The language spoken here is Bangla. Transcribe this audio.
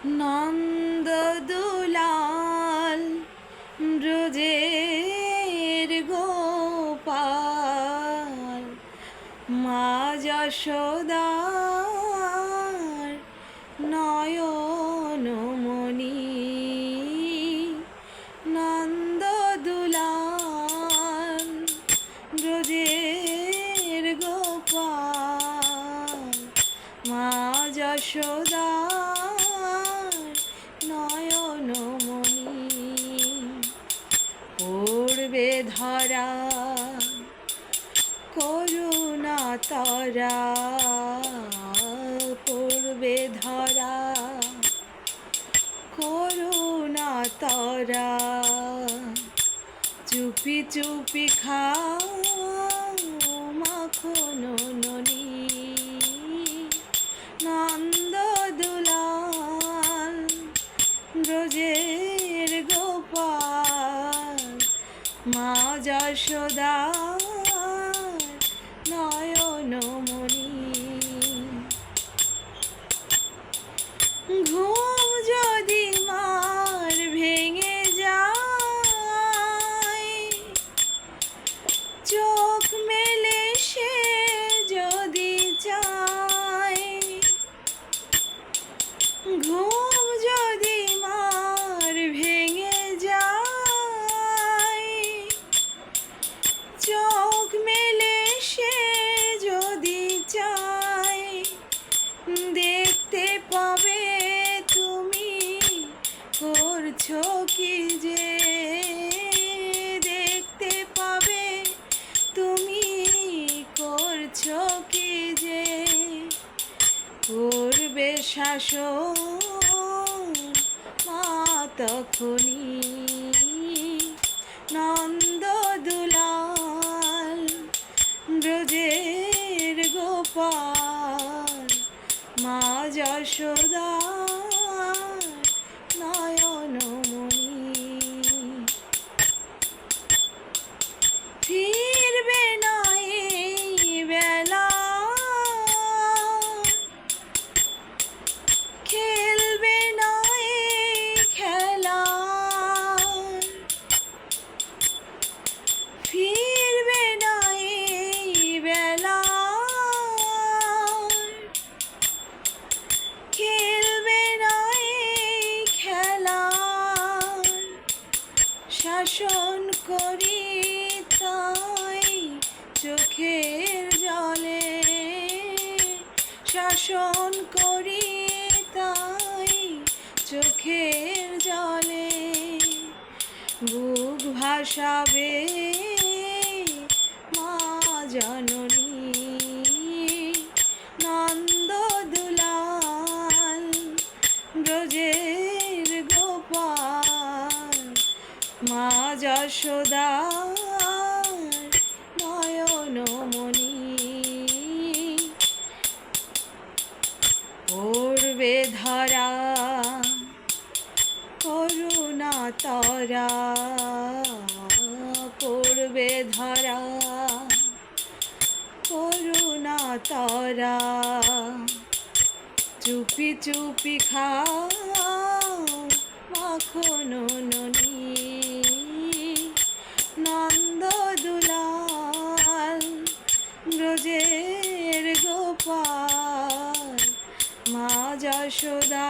নন্দ দুলাল ব্রজের গোপাল, মা যশোদার নয়নমণি। নন্দ দুলাল ব্রজের গোপাল, মা যশোদার নয়নমণি। পড়বে ধরা করুণা তরা, পড়বে ধরা করুণা তরা। চুপি চুপি খাও মাখন ননি। নন্দ দুলাল ব্রজের গোপাল, মা যশোদার নয়নমণি। ঘুম যদি মার ভেঙে যায়, চোখ মেলে সে যদি চায়। ঘুম যদি মার ভেঙে যায়, চোখ মেলে সে যদি চায়। দেখতে পাবে তুমি করছো কি যে, দেখতে পাবে তুমি করছো কি যে। করবে শাসন মা তখনি। নন্দ দুলাল ব্রজের গোপাল, মা যশোদার নয়নমণি। ফিরবে না এই বেলা, খেলবে না এই খেলা। ফিরবে না এই বেলা, খেলবে না এই খেলা। শাসন করি তাই চোখের জলে, শাসন করি তাই চোখের জলে। বুক ভাসাবে মা জননী। নন্দ দুলাল ব্রজের গোপাল, মা যশোদার নয়নমণি। পড়বে ধরা করুণা তরা, পড়বে ধরা করুণা তরা। চুপি চুপি খাও মাখন ননি। নন্দ দুলাল ব্রজের গোপাল, মা যশোদা